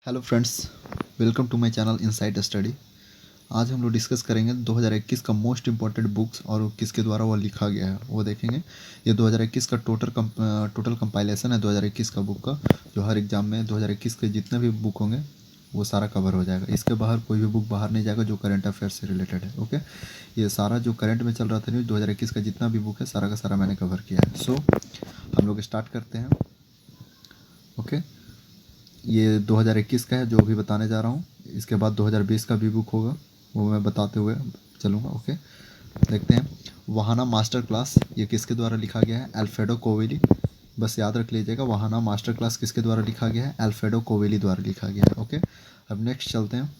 Hello friends, welcome to my channel inside study. आज हम लोग डिस्कस करेंगे 2021 का मोस्ट इम्पॉर्टेंट बुक्स और वो किसके द्वारा वो लिखा गया है वो देखेंगे। ये 2021 का टोटल कंपाइलेशन है 2021 का बुक का, जो हर एग्ज़ाम में 2021 के जितने भी बुक होंगे वो सारा कवर हो जाएगा। इसके बाहर कोई भी बुक बाहर नहीं जाएगा जो करंट अफेयर्स से रिलेटेड है। ओके, ये सारा जो करंट में चल रहा था न्यूज़ 2021 का जितना भी बुक है सारा का सारा मैंने कवर किया है। सो हम लोग स्टार्ट करते हैं। ओके, ये 2021 का है जो अभी बताने जा रहा हूँ। इसके बाद 2020 का भी बुक होगा, वो मैं बताते हुए चलूँगा। ओके, देखते हैं। वहाना मास्टर क्लास ये किसके द्वारा लिखा गया है? अल्फ्रेडो कोवेली। बस याद रख लीजिएगा, वहाना मास्टर क्लास किसके द्वारा लिखा गया है? अल्फ्रेडो कोवेली द्वारा लिखा गया है। ओके, अब नेक्स्ट चलते हैं।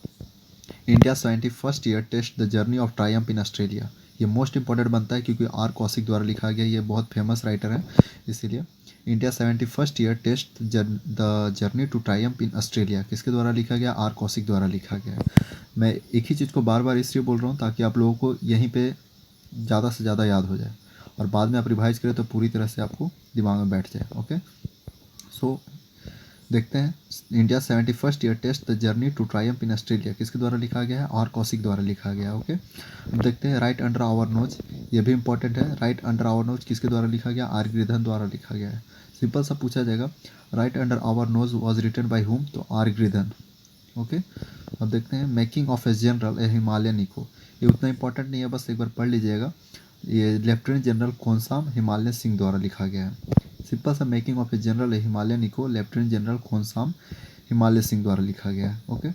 India 71st year test the journey of triumph in Australia. ये मोस्ट इंपॉर्टेंट बनता है क्योंकि आर कौशिक द्वारा लिखा गया। ये बहुत फेमस राइटर है, इसीलिए India 71st year test the journey to triumph in Australia किसके द्वारा लिखा गया? आर कौशिक द्वारा लिखा गया है। मैं एक ही चीज़ को बार बार इसलिए बोल रहा हूँ ताकि आप लोगों को यहीं पे ज़्यादा से ज़्यादा याद हो जाए और बाद में आप रिवाइज करें तो पूरी तरह से आपको दिमाग में बैठ जाए। ओके, सो देखते हैं। India 71st year test the journey to triumph in Australia किसके द्वारा लिखा गया है? आर कौशिक द्वारा लिखा गया है। ओके, अब देखते हैं। राइट अंडर आवर नोज, ये भी इंपॉर्टेंट है। राइट अंडर आवर नोज किसके द्वारा लिखा गया? आर गिरिधन द्वारा लिखा गया है। सिंपल सा पूछा जाएगा, right under our nose was written by whom? तो आर गिरिधन। ओके, अब देखते हैं। Making of a general a Himalayan echo, ये उतना इंपॉर्टेंट नहीं है, बस एक बार पढ़ लीजिएगा। ये लेफ्टिनेंट जनरल खोनसाम हिमालय सिंह द्वारा लिखा गया है। सिंपल सा, making of a general a Himalayan echo lieutenant general Khonsam Himalay Singh द्वारा लिखा गया है। Okay,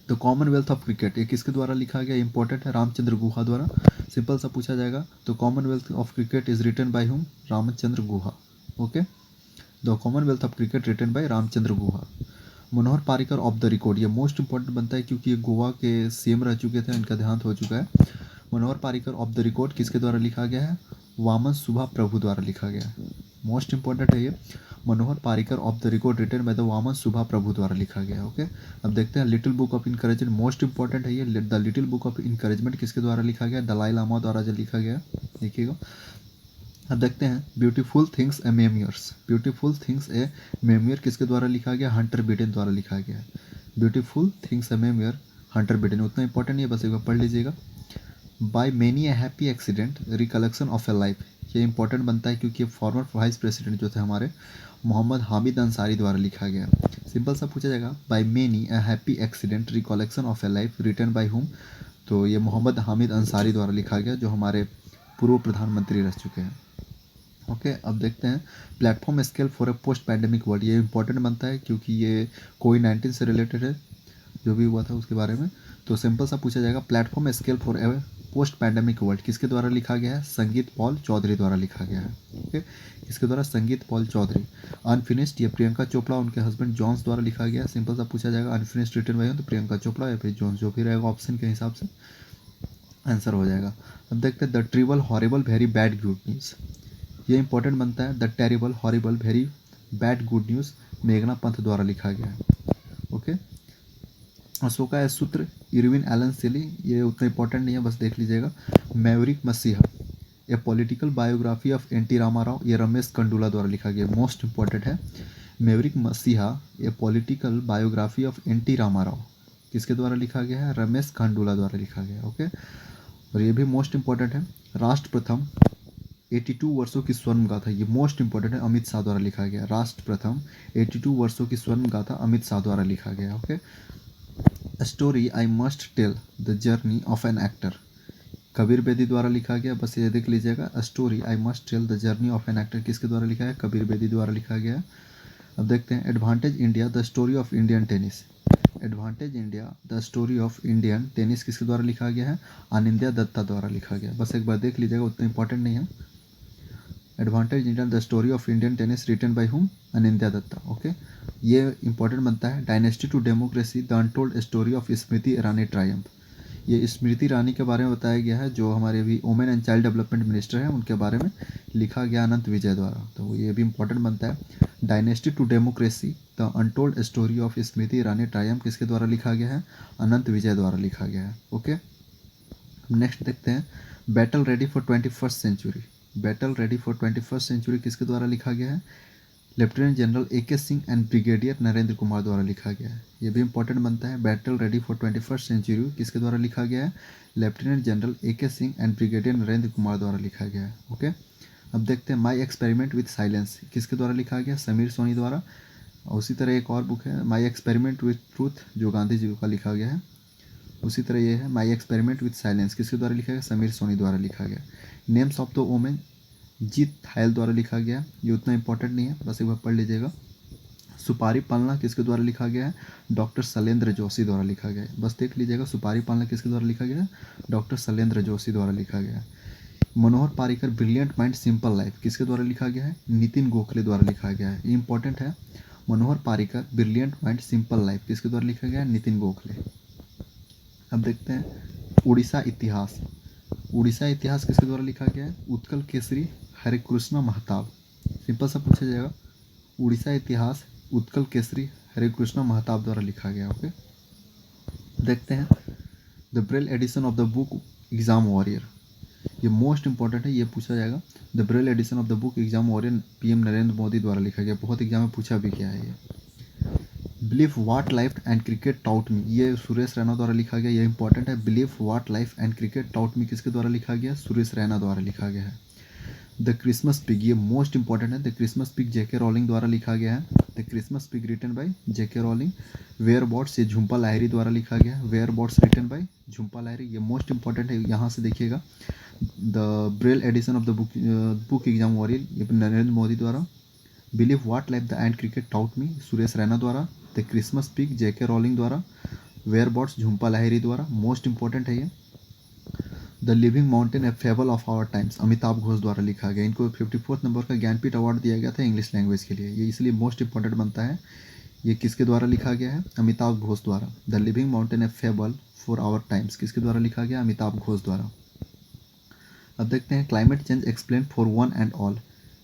the Commonwealth of cricket ये किसके द्वारा लिखा गया? इंपॉर्टेंट है, रामचंद्र गुहा द्वारा। सिंपल सा पूछा जाएगा, the Commonwealth of cricket is written by whom? Ramachandra Guha. Okay, the Commonwealth of cricket written by Ramachandra Guha. Manohar Parrikar off the record, ये मोस्ट इंपॉर्टेंट बनता है क्योंकि ये गोवा के सीएम रह चुके थे, इनका देहांत हो चुका है। Manohar Parrikar off the record किसके द्वारा लिखा गया है? वामन सुभा प्रभु द्वारा लिखा गया है। मोस्ट इंपॉर्टेंट है ये। Manohar Parrikar off the record written by the Waman Subha Prabhu द्वारा लिखा गया है। ओके, अब देखते हैं। Little book of encouragement, most important है ये। The little book of encouragement किसके द्वारा लिखा गया? दलाई लामा द्वारा जो लिखा गया, देखिएगा। अब देखते हैं। ब्यूटीफुल थिंग्स ए मेमियर्स, ब्यूटीफुल थिंग्स ए मेमियर किसके द्वारा लिखा गया? हंटर बिडेन द्वारा लिखा गया है। ब्यूटीफुल थिंग्स ए मेमियर हंटर बिडेन, उतना इंपॉर्टेंट नहीं है, बस एक बार पढ़ लीजिएगा। Bye many a happy accident recollection of a life, ये इंपॉर्टेंट बनता है क्योंकि फॉर्मर वाइस प्रेसिडेंट जो थे हमारे मोहम्मद हामिद अंसारी द्वारा लिखा गया। सिंपल सा पूछा जाएगा, by many a happy accident recollection of a life written by whom? तो ये मोहम्मद हामिद अंसारी द्वारा लिखा गया, जो हमारे पूर्व प्रधानमंत्री रह चुके हैं। ओके, अब देखते हैं। Platform scale for a post pandemic world, ये इंपॉर्टेंट बनता है क्योंकि ये कोविड-19 से रिलेटेड है, जो भी हुआ था उसके बारे में। तो सिंपल सा पूछा जाएगा, platform scale for a post pandemic world किसके द्वारा लिखा गया है? संगीत पॉल चौधरी द्वारा लिखा गया है। ओके, इसके द्वारा संगीत पॉल चौधरी। अनफिनिश्ड ये प्रियंका चोपड़ा उनके हस्बैंड जॉन्स द्वारा लिखा गया। सिंपल सा पूछा जाएगा, अनफिनिश्ड रिटन बाय तो प्रियंका चोपड़ा या फिर जॉन्स, जो भी रहेगा ऑप्शन के हिसाब से आंसर हो जाएगा। अब देखते हैं। The terrible horrible very bad good news, ये इंपॉर्टेंट बनता है। The terrible horrible very bad good news मेघना पंथ द्वारा लिखा गया है। ओके, अशोका है सूत्र इरविन एलन सेली, ये उतना इंपॉर्टेंट नहीं है, बस देख लीजिएगा। Maverick messiah a political biography of N T Rama Rao, ये रमेश कंडूला द्वारा लिखा गया, मोस्ट इंपॉर्टेंट है। Maverick messiah a political biography of N T Rama Rao किसके द्वारा लिखा गया है? रमेश खंडूला द्वारा लिखा गया। ओके, और ये भी मोस्ट इंपॉर्टेंट है। राष्ट्र प्रथम 82 वर्षों की स्वर्ण गाथा, ये मोस्ट इंपॉर्टेंट है, अमित शाह द्वारा लिखा गया। राष्ट्र प्रथम 82 वर्षों की स्वर्ण गाथा अमित शाह द्वारा लिखा गया। Okay, story I must tell the journey of an actor, Kabir Bedi द्वारा लिखा गया, बस ये देख लीजिएगा। Story I must tell the journey of an actor किसके द्वारा लिखा है? कबीर बेदी द्वारा लिखा गया। अब देखते हैं। Advantage India the story of Indian tennis, advantage India the story of Indian tennis किसके द्वारा लिखा गया है? अनिंद्या दत्ता द्वारा लिखा गया, बस एक बार देख लीजिएगा, उतना इंपॉर्टेंट नहीं है। Advantage Indian the story of Indian tennis written by hmm? Anindya Dutta. Okay, ये इंपॉर्टेंट बनता है। Dynasty to democracy the untold story of Smriti Irani triumph, ये स्मृति ईरानी के बारे में बताया गया है, जो हमारे अभी women and child development minister हैं, उनके बारे में लिखा गया अनंत विजय द्वारा, तो ये भी इंपॉर्टेंट बनता है। Dynasty to democracy the untold story of Smriti Irani triumph किसके द्वारा लिखा गया है? अनंत विजय द्वारा लिखा गया है। ओके, नेक्स्ट देखते हैं। Battle ready for 21st century, battle ready for 21st century किसके द्वारा लिखा गया है? Lieutenant general A.K. Singh and brigadier Narendra Kumar द्वारा लिखा गया है। ये भी इंपॉर्टेंट बनता है। Battle ready for 21st century किसके द्वारा लिखा गया है? Lieutenant general A.K. Singh and brigadier Narendra Kumar द्वारा लिखा गया है। ओके, अब देखते हैं माई एक्सपेरिमेंट विथ साइलेंस किसके द्वारा लिखा गया? समीर सोनी द्वारा। और उसी तरह एक और बुक है माई एक्सपेरिमेंट विथ ट्रूथ जो गांधी जी का लिखा गया है। उसी तरह ये है माई एक्सपेरिमेंट विथ साइलेंस किसके द्वारा लिखा गया? समीर सोनी द्वारा लिखा गया। नेम्स ऑफ द वोमेन जीत थायल द्वारा लिखा गया। ये उतना इंपॉर्टेंट नहीं है, बस एक बार पढ़ लीजिएगा। सुपारी पालना किसके द्वारा लिखा गया है? डॉक्टर शैलेंद्र जोशी द्वारा लिखा गया है। बस देख लीजिएगा, सुपारी पालना किसके द्वारा लिखा गया है? डॉक्टर शैलेंद्र जोशी द्वारा लिखा गया है। Manohar Parrikar brilliant mind simple life किसके द्वारा लिखा गया है? नितिन गोखले द्वारा लिखा गया है। ये इंपॉर्टेंट है। Manohar Parrikar brilliant mind simple life किसके द्वारा लिखा गया है? नितिन गोखले। अब देखते हैं उड़ीसा इतिहास। उड़ीसा इतिहास किसके द्वारा लिखा गया है? उत्कल केसरी हरिकृष्ण महताब। सिंपल सा पूछा जाएगा। उड़ीसा इतिहास उत्कल केसरी हरिकृष्ण महताब द्वारा लिखा गया। ओके, देखते हैं the Braille edition of the book exam warrior. ये मोस्ट इंपॉर्टेंट है, ये पूछा जाएगा। The Braille edition of the book exam warrior PM Narendra Modi द्वारा लिखा गया। बहुत एग्जाम में पूछा भी गया है ये। Believe what life and cricket taught me, ये सुरेश रैना द्वारा लिखा गया। ये इंपॉर्टेंट है। Believe what life and cricket taught me किसके द्वारा लिखा गया? सुरेश रैना द्वारा लिखा गया है। द क्रिसमस पिग, ये मोस्ट इंपॉर्टेंट है। The Christmas pig JK Rowling द्वारा लिखा गया है। The Christmas pig written by JK Rowling. Whereabouts, ये झुम्पा लाहिरी द्वारा लिखा गया है। Whereabouts written by Jhumpa Lahiri, ये मोस्ट इंपॉर्टेंट है। यहाँ से देखिएगा the Braille edition of the book exam warrior, ये नरेंद्र मोदी द्वारा। Believe what life the and cricket taught me Suresh Raina द्वारा। The Christmas pig JK Rowling द्वारा। वेयर बॉट्स झुम्पा लाहिरी द्वारा। मोस्ट इंपॉर्टेंट है ये। The living mountain a fable of our times Amitabh Ghosh द्वारा लिखा गया। इनको 54th नंबर का ज्ञानपीठ अवार्ड दिया गया था इंग्लिश लैंग्वेज के लिए। ये इसलिए मोस्ट इंपॉर्टेंट बनता है। ये किसके द्वारा लिखा गया है? अमिताभ घोष द्वारा। The living mountain a fable for our times किसके द्वारा लिखा गया? अमिताभ घोष द्वारा। अब देखते हैं climate change explained for one and all.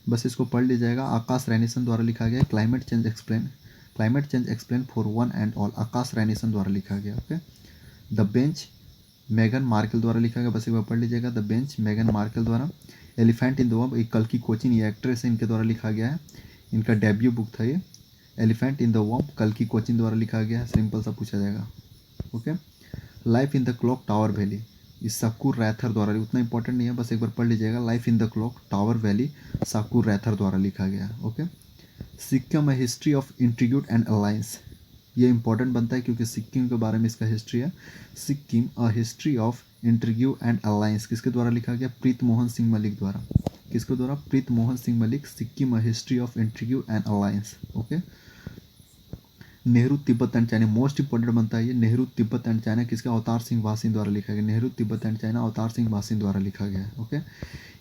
बस इसको पढ़ लीजिएगा। आकाश रैनीसन द्वारा लिखा गया। Climate change explained for one and all Akash Ranison द्वारा लिखा गया। ओके, द बेंच मेगन मार्कल द्वारा लिखा गया। बस एक बार पढ़ लीजिएगा। द बेंच मेगन मार्कल द्वारा। एलिफेंट इन द वॉम्ब, एक कल की कोचिन, ये एक्ट्रेस है, इनके द्वारा लिखा गया है। इनका डेब्यू बुक था ये। एलिफेंट इन द वॉम्ब कल की कोचिन द्वारा लिखा गया है। सिंपल सा पूछा जाएगा। Okay, life in the clock tower valley, इस साकूर रैथर द्वारा, उतना इंपॉर्टेंट नहीं है, बस एक बार पढ़ लीजिएगा। Life in the clock tower valley Shakoor Rather द्वारा लिखा गया। Okay, Sikkim a history of intrigue and alliance, ये इंपॉर्टेंट बनता है क्योंकि सिक्किम के बारे में इसका हिस्ट्री है। Sikkim a history of intrigue and alliance किसके द्वारा लिखा गया? प्रीत मोहन सिंह मलिक द्वारा। किसके द्वारा? Preet Mohan Singh Malik. Sikkim a history of intrigue and alliance. Okay, Nehru Tibet and China, most important बनता है ये। नेहरू तिब्बत एंड चाइना किसका? अवतार सिंह वासिन द्वारा लिखा गया। Nehru Tibet and China Avtar Singh वासिन द्वारा लिखा गया है। Okay,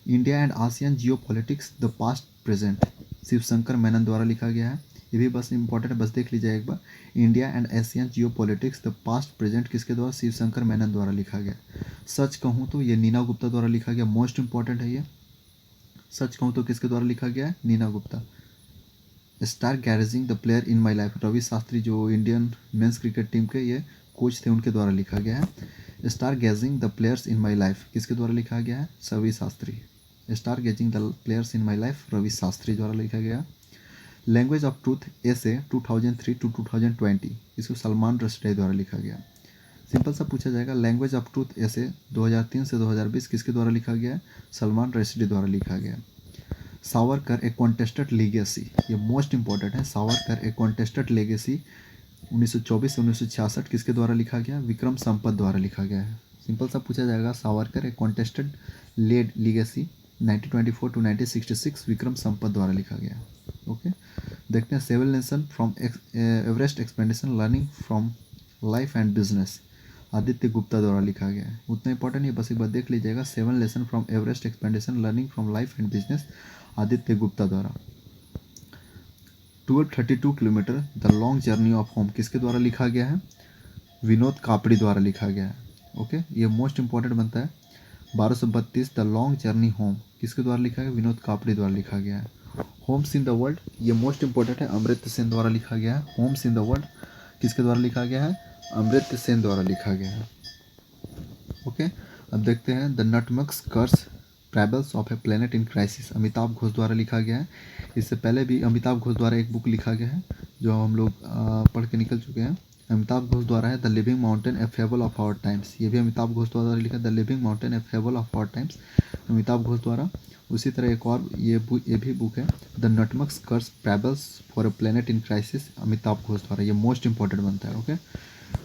India and ASEAN Jio politics the past present Shivshankar Menon द्वारा लिखा गया है। ये भी बस इंपॉर्टेंट है, बस देख लीजिए एक बार। India and Asian geopolitics the past present किसके द्वारा? शिवशंकर मेनन द्वारा लिखा गया। सच कहूँ तो ये नीना गुप्ता द्वारा लिखा गया। मोस्ट इंपॉर्टेंट है ये। सच कहूँ तो किसके द्वारा लिखा गया है? Neena Gupta. Stargazing the player in my life, Ravi Shastri जो इंडियन मेंस क्रिकेट टीम के ये कोच थे, उनके द्वारा लिखा गया है। Stargazing the players in my life किसके द्वारा लिखा गया है? Ravi Shastri. Stargazing the players in my life Ravi Shastri द्वारा लिखा गया। लैंग्वेज ऑफ ट्रूथ ऐसे 2003 to 2020 इसको सलमान रश्दी द्वारा लिखा गया। सिंपल सा पूछा जाएगा। लैंग्वेज ऑफ ट्रूथ ऐसे 2003 से 2020 किसके द्वारा लिखा गया है? सलमान रश्दी द्वारा लिखा गया। सावरकर ए कॉन्टेस्टेड लेगेसी, ये मोस्ट इंपॉर्टेंट है। सावरकर ए कॉन्टेस्टेड लेगेसी 1924 से 1966 किसके द्वारा लिखा गया? विक्रम संपत द्वारा लिखा गया है। सिंपल सा पूछा जाएगा। Savarkar a contested legacy 1924 to 1966 Vikram Sampath द्वारा लिखा गया। ओके, देखते हैं seven lesson from Everest expedition learning from life and business Aditya Gupta द्वारा लिखा गया है। उतना इंपॉर्टेंट नहीं, बस एक बार देख लीजिएगा। Seven lesson from Everest expedition learning from life and business Aditya Gupta द्वारा। 1232 kilometre the long journey of home किसके द्वारा लिखा गया है? विनोद कापड़ी द्वारा लिखा गया है। ओके, ये मोस्ट इंपॉर्टेंट बनता है। 1232 द लॉन्ग जर्नी होम किसके द्वारा लिखा गया? विनोद कापड़ी द्वारा लिखा गया है। होम्स इन द वर्ल्ड, ये मोस्ट इंपॉर्टेंट है। अमृत सेन द्वारा लिखा गया है। होम्स इन द वर्ल्ड किसके द्वारा लिखा गया है? अमृत सेन द्वारा लिखा गया है। ओके, अब देखते हैं the nutmeg's curse travels of a planet in crisis, Amitabh Ghosh द्वारा लिखा गया है। इससे पहले भी अमिताभ घोष द्वारा एक बुक लिखा गया है जो हम लोग पढ़ के निकल चुके हैं। अमिताभ घोष द्वारा है the living mountain a fable of our times, ये भी अमिताभ घोष द्वारा लिखा the living mountain a fable of our times, Amitabh Ghosh द्वारा। उसी तरह एक और ये भी बुक है the nutmeg's curse travels for a planet in crisis, Amitabh Ghosh द्वारा, ये मोस्ट इंपॉर्टेंट बनता है। Okay,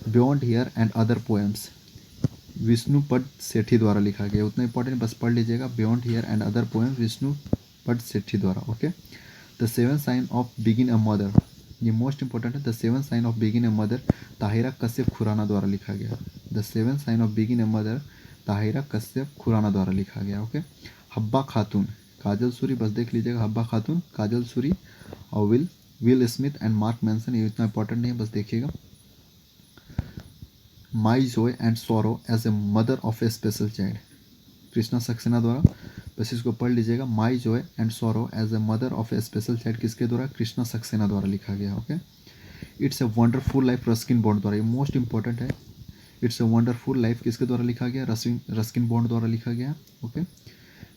beyond here and other poems, Vishnupad Sethi द्वारा लिखा गया, उतना इंपॉर्टेंट बस पढ़ लीजिएगा, beyond here and other poems, Vishnupad Sethi द्वारा। Okay, the seven sign of बिगिन अ मदर, ये मोस्ट इंपॉर्टेंट है, द सेवन साइन ऑफ बिगिन ए मदर, ताहिरा कश्यप खुराना द्वारा लिखा गया, द सेवन साइन ऑफ बिगिन ए मदर, ताहिरा कश्यप खुराना द्वारा लिखा गया। ओके, हब्बा खातून, काजल सूरी, बस देख लीजिएगा, हब्बा खातून, काजल सूरी और Will Smith and Mark Manson, ये इतना इंपॉर्टेंट नहीं है, बस देखिएगा। My joy and sorrow as a mother of a special child, Krishna Saxena द्वारा, बस इसको पढ़ लीजिएगा, my joy and sorrow as a mother of a special child, किसके द्वारा, कृष्णा सक्सेना द्वारा लिखा गया। Okay, it's a wonderful life, Ruskin Bond द्वारा, ये मोस्ट इंपॉर्टेंट है, इट्स ए वंडरफुल लाइफ किसके द्वारा लिखा गया, रस्किन बॉन्ड द्वारा लिखा गया। Okay,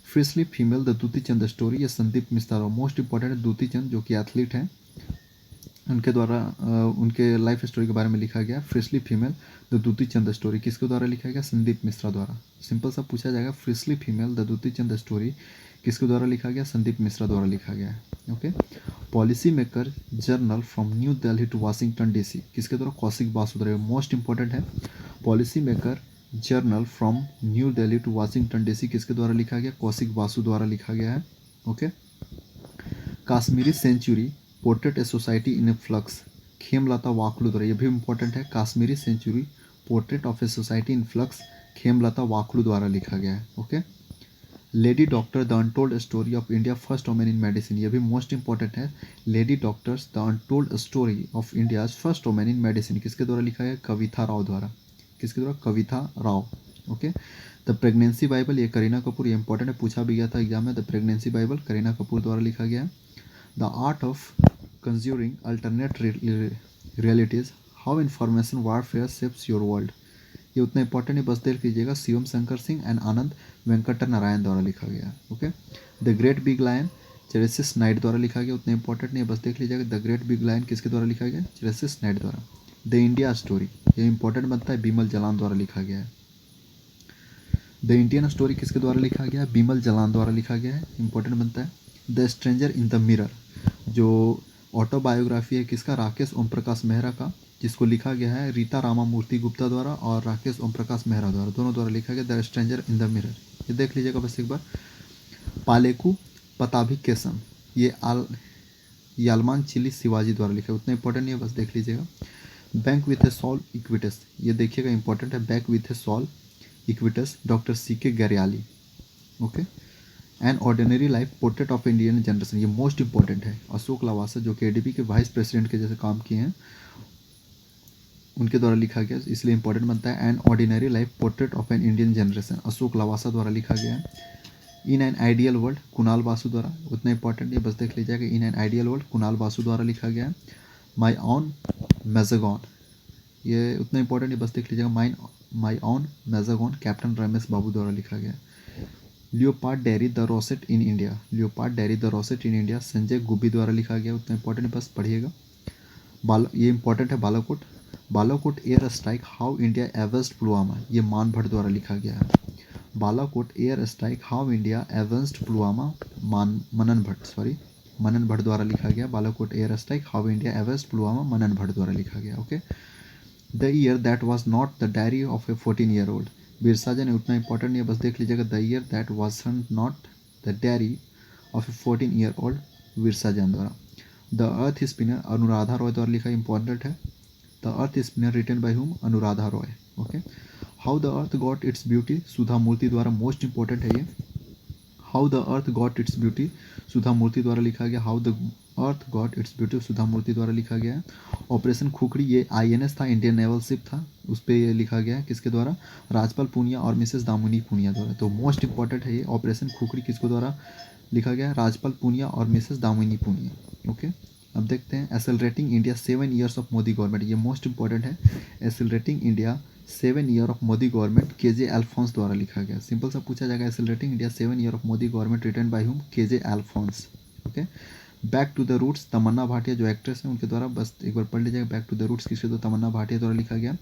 फ्रिसली female the Dutee Chand story, ये संदीप मिश्रा, मोस्ट इंपॉर्टेंट है, दूती चंद जो कि एथलीट हैं, उनके द्वारा उनके लाइफ स्टोरी के बारे में लिखा गया। फ्रिसली female the Dutee Chand story किसके द्वारा लिखा गया, संदीप मिश्रा द्वारा। सिंपल सा पूछा जाएगा, फ्रिसली female the Dutee Chand story किसके द्वारा लिखा गया, संदीप मिश्रा द्वारा लिखा गया है। Okay, policy maker journal from New Delhi to Washington DC, किसके द्वारा, कौशिक बासु द्वारा, मोस्ट इंपॉर्टेंट है, policy maker journal from New Delhi to Washington DC किसके द्वारा लिखा गया, कौशिक बासु द्वारा लिखा गया है। Okay, Kashmiri century portrait a society in a flux, Khemlata Wakhlu द्वारा, ये भी इंपॉर्टेंट है, Kashmiri century portrait of a society in flux, Khemlata Wakhlu द्वारा लिखा गया है। Okay, lady doctor the untold story of India first women in medicine, ये भी मोस्ट इंपॉर्टेंट है, lady doctors the untold story of India first women in medicine किसके द्वारा लिखा गया, कविता राव द्वारा, किसके द्वारा, Kavita Rao. Okay, the pregnancy bible, ये करीना कपूर, ये इंपॉर्टेंट है, पूछा भी गया था एग्जाम में, the pregnancy bible Kareena Kapoor द्वारा लिखा गया है। The art of conjuring alternate realities, how information warfare shapes your world, ये उतना इंपॉर्टेंट है, बस देख लीजिएगा, शिवम शंकर सिंह एंड आनंद वेंकट नारायण द्वारा लिखा गया। Okay, the great big lion चेरेसिस नाइट द्वारा लिखा गया, उतना इंपॉर्टेंट नहीं है, बस देख लीजिएगा, द ग्रेट बिग लायन किसके द्वारा लिखा गया, चेरेसिस नाइट द्वारा। द इंडिया स्टोरी, ये इंपॉर्टेंट बनता है, बिमल जलान द्वारा लिखा गया है। द इंडियन स्टोरी किसके द्वारा लिखा गया है, बिमल जलान द्वारा लिखा गया है, इंपॉर्टेंट बनता है। The stranger in the mirror, जो ऑटोबायोग्राफी है किसका, राकेश ओम प्रकाश मेहरा का, जिसको लिखा गया है रीता रामा मूर्ति गुप्ता द्वारा और राकेश ओम प्रकाश मेहरा द्वारा, दोनों द्वारा लिखा गया, the stranger in the mirror, ये देख लीजिएगा बस एक बार। पालेकू पताभिकेशम, ये यालमान चिली शिवाजी द्वारा लिखा है, उतना इंपॉर्टेंट नहीं है, बस देख लीजिएगा। Bank with a soul Equitas, ये देखिएगा इंपॉर्टेंट है, bank with a soul Equitas, doctor CK Gariyali. Okay, an ordinary life portrait of Indian generation, ये मोस्ट इंपॉर्टेंट है, अशोक लवासा जो कि ADB के वाइस प्रेसिडेंट के जैसे काम किए हैं, उनके द्वारा लिखा गया, इसलिए इंपॉर्टेंट बनता है। N ordinary life portrait of an Indian generation, Ashok Lavasa द्वारा लिखा गया है। In an ideal world Kunal Basu द्वारा, उतना इंपॉर्टेंट नहीं, बस देख लीजिएगा, in an ideal world Kunal Basu द्वारा लिखा गया है। माई ऑन मेजागॉन, ये उतना इंपॉर्टेंट नहीं, बस देख लीजिएगा, माई ऑन मेजागॉन कैप्टन रमेश बाबू द्वारा लिखा गया। Leopard diary the rosette in India, leopard diary the rosette in India Sanjay Gubbi द्वारा लिखा गया, उतना इंपॉर्टेंट बस पढ़िएगा। ये इंपॉर्टेंट है, Balakot air strike how India avenged Pulwama, ये मान भट्ट द्वारा लिखा गया है। Balakot air strike how India avenged Pulwama, Manan Bhatt द्वारा लिखा गया। Balakot air strike how India avenged Pulwama, Manan Bhatt द्वारा लिखा गया। Okay, the year that was not the diary of a 14-year-old, Birsa Jan, उतना इंपॉर्टेंट नहीं है, बस देख लीजिएगा, the year that was not the diary of a 14-year-old, Birsa Jan द्वारा। The earth spinner Anuradha Roy द्वारा लिखा, इंपॉर्टेंट है। The earth spinner written by whom, Anuradha Roy. Okay, how the earth got its beauty, Sudha Murthy द्वारा, मोस्ट इंपॉर्टेंट है ये। How the earth got its beauty, Sudha Murthy द्वारा लिखा गया। How the earth got its beauty, Sudha Murthy द्वारा लिखा गया है। ऑपरेशन खुखड़ी, ये INS था, इंडियन नेवल शिप था, उस पर ये लिखा गया है, किसके द्वारा, राजपाल पूनिया और मिसेस दामुनी पूनिया द्वारा। तो मोस्ट इंपॉर्टेंट है ये, ऑपरेशन खुखड़ी किसको द्वारा लिखा गया है, राजपाल पूनिया और मिसेस दामुनी पूनिया। ओके, अब देखते हैं, accelerating India 7 years of Modi government, ये मोस्ट इंपॉर्टेंट है, accelerating India 7 year of Modi government KJ Alphons द्वारा लिखा गया। सिंपल सा पूछा जाएगा accelerating India 7 year of Modi government written by whom KJ Alphons. Okay, back to the roots Tamannaah Bhatia जो एक्ट्रेस है उनके द्वारा, बस एक बार पढ़ लीजिएगा बैक टू द रूट्स किसके द्वारा, तमन्ना भाटिया द्वारा लिखा गया।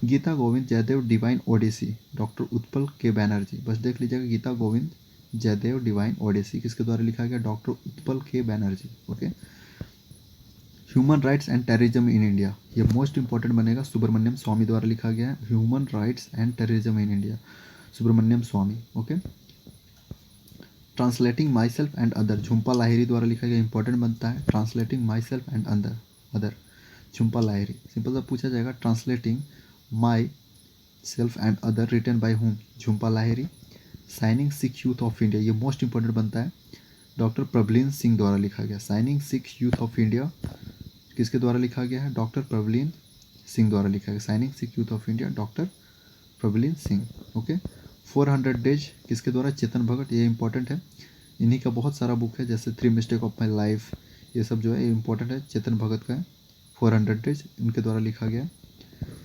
Gita Govind Jayadev divine odyssey doctor Utpal K Banerjee, बस देख लीजिएगा गीता गोविंद जयदेव डिवाइन ओडिसी किसके द्वारा लिखा गया, doctor Utpal K Banerjee. Okay, human rights and terrorism in India, ये मोस्ट इंपॉर्टेंट बनेगा, सुब्रमण्यम स्वामी द्वारा लिखा गया है। Human rights and terrorism in India, Subramanian Swamy. Okay, translating my self and other, Jhumpa Lahiri द्वारा लिखा गया, इंपॉर्टेंट बनता है translating my self and other, Jhumpa Lahiri. Simple सा पूछा जाएगा translating my self and other written by whom, Jhumpa Lahiri. Shining Sikh youth of India, ये most important बनता है, डॉक्टर प्रबलीन सिंह द्वारा लिखा गया। Shining Sikh youth of India किसके द्वारा लिखा गया है, डॉक्टर प्रबलीन सिंह द्वारा लिखा गया। Shining Sikh youth of India doctor Prabhleen Singh. Okay, 400 days किसके द्वारा, चेतन भगत, ये इंपॉर्टेंट है, इन्हीं का बहुत सारा बुक है जैसे 3 मिस्टेक ऑफ माई लाइफ, ये सब जो है ये इंपॉर्टेंट है, चेतन भगत का है। 400 डेज इनके द्वारा लिखा गया है।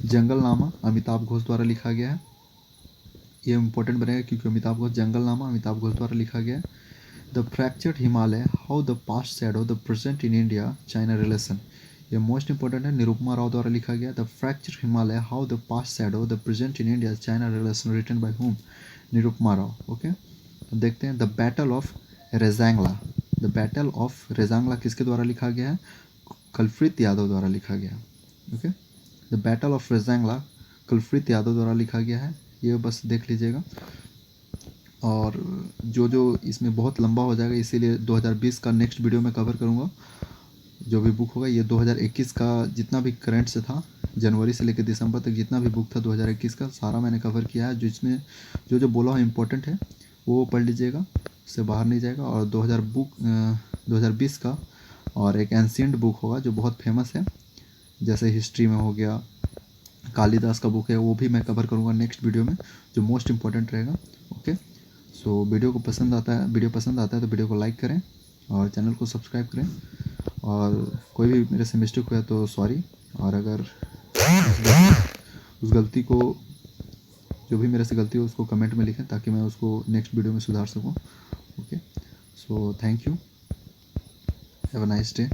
जंगल नामा अमिताभ घोष द्वारा लिखा गया है, ये इंपॉर्टेंट बनेगा क्योंकि अमिताभ घोष, जंगल नामा अमिताभ घोष द्वारा लिखा गया है। The fractured Himalaya how the past shadow the present in India China relation, ये मोस्ट इंपॉर्टेंट है, निरुपमा राव द्वारा लिखा गया। The fractured Himalaya how the past shadow the present in India China relation written by whom, Nirupama Rao. Okay, अब देखते हैं the battle of Rezang La, the battle of Rezang La किसके द्वारा लिखा गया है, कलफ्रीत यादव द्वारा लिखा गया। Okay, the battle of Rezang La Kulpreet Yadav द्वारा लिखा गया है, ये बस देख लीजिएगा। और जो इसमें बहुत लंबा हो जाएगा इसीलिए 2020 का नेक्स्ट वीडियो में कवर करूँगा। जो भी बुक होगा ये 2021 का जितना भी करंट से था, जनवरी से लेकर दिसंबर तक जितना भी बुक था 2021 का सारा मैंने कवर किया है। जो इसमें जो बोला है इम्पोर्टेंट है वो पढ़ लीजिएगा, उससे बाहर नहीं जाएगा। और 2020 का और एक एंशिएंट बुक होगा जो बहुत फेमस है, जैसे हिस्ट्री में हो गया, कालिदास का बुक है, वो भी मैं कवर करूँगा नेक्स्ट वीडियो में, जो मोस्ट इंपॉर्टेंट रहेगा। ओके, सो वीडियो पसंद आता है तो वीडियो को लाइक करें और चैनल को सब्सक्राइब करें। और कोई भी मेरे से मिस्टेक हुआ तो सॉरी, और अगर उस गलती को, जो भी मेरे से गलती हो उसको कमेंट में लिखें ताकि मैं उसको नेक्स्ट वीडियो में सुधार सकूं। Okay, so thank you, have a nice day.